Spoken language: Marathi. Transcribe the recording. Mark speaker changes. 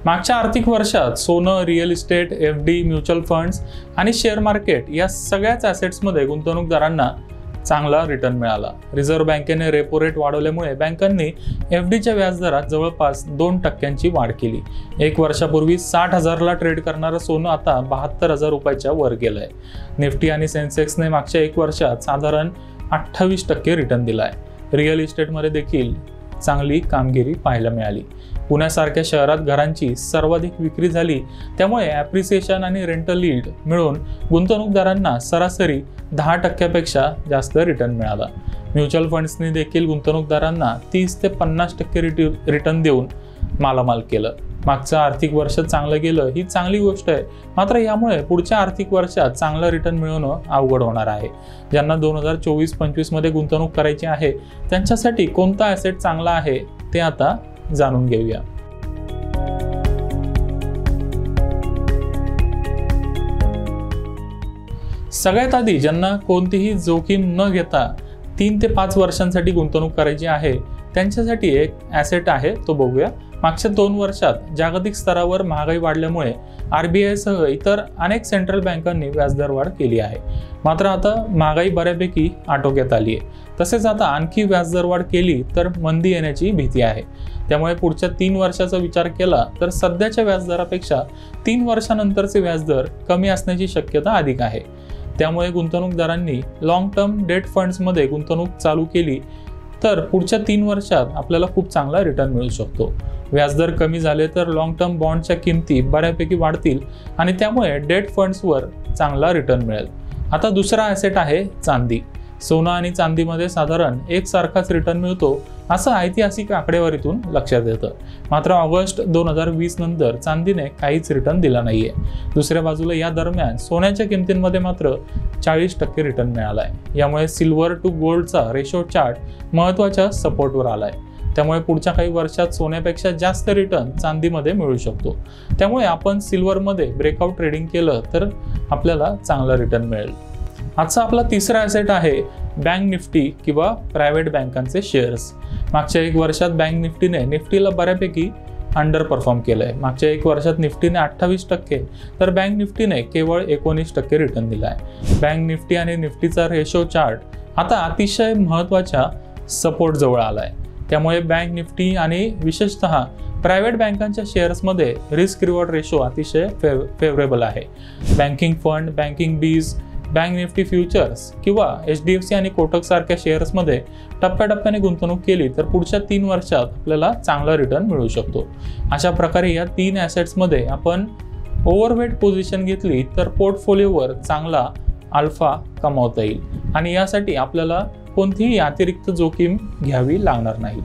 Speaker 1: मागच्या आर्थिक वर्षात सोनं, real estate, FD, mutual funds आणि शेअर मार्केट या सगळ्याच ॲसेट्समध्ये गुंतवणूकदारांना चांगला रिटर्न मिळाला। रिझर्व्ह बँकेने रेपो रेट वाढवल्यामुळे बँकांनी FDच्या व्याजदरात जवळपास 2% वाढ केली। एक वर्षापूर्वी 60,000ला ट्रेड करणारं सोनं आता 72,000 रुपयाच्या वर गेलंय। निफ्टी आणि सेन्सेक्सने मागच्या एक वर्षात साधारण 28% रिटर्न दिलाय। रिअल इस्टेटमध्ये देखील चांगली कामगिरी पाहायला मिळाली। पुण्यासारख्या शहरात घरांची सर्वाधिक विक्री झाली, त्यामुळे ॲप्रिसिएशन आणि रेंटल यील्ड मिळून गुंतवणूकदारांना सरासरी 10%पेक्षा जास्त रिटर्न मिळाला। म्युच्युअल फंड्सनी देखील गुंतवणूकदारांना 30 ते 50% रिटर्न देऊन मालामाल केलं। मागचं आर्थिक वर्ष चांगलं गेलं ही चांगली गोष्ट आहे, मात्र यामुळे पुढच्या आर्थिक वर्षात चांगलं रिटर्न मिळवणं अवघड होणार आहे। ज्यांना 2024-25 मध्ये गुंतवणूक करायची आहे त्यांच्यासाठी कोणता ॲसेट चांगला आहे ते आता जाणून घेऊया। सगळ्यात आधी ज्यांना कोणतीही जोखीम न घेता 3 ते 5 वर्षांसाठी गुंतवणूक करायची आहे त्यांच्यासाठी एक ॲसेट आहे, तो बघूया। मागच्या 2 वर्षात जागतिक स्तरावर महागाई वाढल्यामुळे RBI सह इतर अनेक सेंट्रल बँकांनी व्याजदर वाढ केली आहे, मात्र आता महागाई बऱ्यापैकी आटोक्यात आली आहे। तसेच आता आणखी व्याजदर वाढ केली तर मंदी येण्याची भीती आहे। त्यामुळे पुढच्या 3 वर्षाचा विचार केला तर सध्याच्या व्याजदरापेक्षा 3 वर्षानंतरचे व्याजदर कमी असण्याची शक्यता अधिक आहे। त्यामुळे गुंतवणूकदारांनी लॉंग टर्म डेट फंड्समध्ये गुंतवणूक चालू केली तर पुढच्या 3 वर्षात आपल्याला खूप चांगला रिटर्न मिळू शकतो। व्याजदर कमी झाले तर लॉंग टर्म बॉन्डच्या किमती बऱ्यापैकी वाढतील आणि त्यामुळे डेट फंड्सवर चांगला रिटर्न मिळेल। आता दुसरा ॲसेट आहे चांदी। सोनं आणि चांदीमध्ये साधारण एकसारखाच रिटर्न मिळतो असं ऐतिहासिक आकडेवारीतून लक्षात येतं, मात्र ऑगस्ट 2020 नंतर चांदीने काहीच रिटर्न दिला नाहीये। दुसऱ्या बाजूला या दरम्यान सोन्याच्या किमतींमध्ये मात्र 40% रिटर्न मिळालाय। यामुळे सिल्वर टू गोल्डचा रेशो चार्ट महत्त्वाच्या सपोर्टवर आलाय। त्यामुळे पुढच्या काही वर्षात सोन्यापेक्षा जास्त रिटर्न चांदीमध्ये मिळू शकतो। त्यामुळे आपण सिल्वरमध्ये ब्रेकआउट ट्रेडिंग केलं तर आपल्याला चांगला रिटर्न मिळेल। आजचा आपला तिसरा ॲसेट आहे बँक निफ्टी किंवा प्रायव्हेट बँकांचे शेअर्स। मागच्या एक वर्षात बँक निफ्टीने निफ्टीला बऱ्यापैकी अंडर परफॉर्म केलंय। मागच्या एक वर्षात निफ्टीने 28% तर बँक निफ्टीने केवळ 19% रिटर्न दिलाय। बँक निफ्टी आणि निफ्टीचा रेशो चार्ट आता अतिशय महत्त्वाच्या सपोर्ट जवळ आलाय। त्यामुळे बँक निफ्टी आणि विशेषतः प्रायव्हेट बँकांच्या शेअर्समध्ये रिस्क रिवॉर्ड रेशो अतिशय फेवरेबल आहे। बँकिंग फंड, बँकिंग बीज, बँक निफ्टी फ्युचर्स किंवा HDFC आणि कोटक सारख्या शेअर्समध्ये टप्प्याटप्प्याने गुंतवणूक केली तर पुढच्या 3 वर्षात आपल्याला चांगला रिटर्न मिळू शकतो। अशा प्रकारे या 3 ॲसेट्समध्ये आपण ओव्हरवेट पोझिशन घेतली तर पोर्टफोलिओवर चांगला अल्फा कमावता येईल आणि यासाठी आपल्याला कोणतीही अतिरिक्त जोखीम घ्यावी लागणार नाही।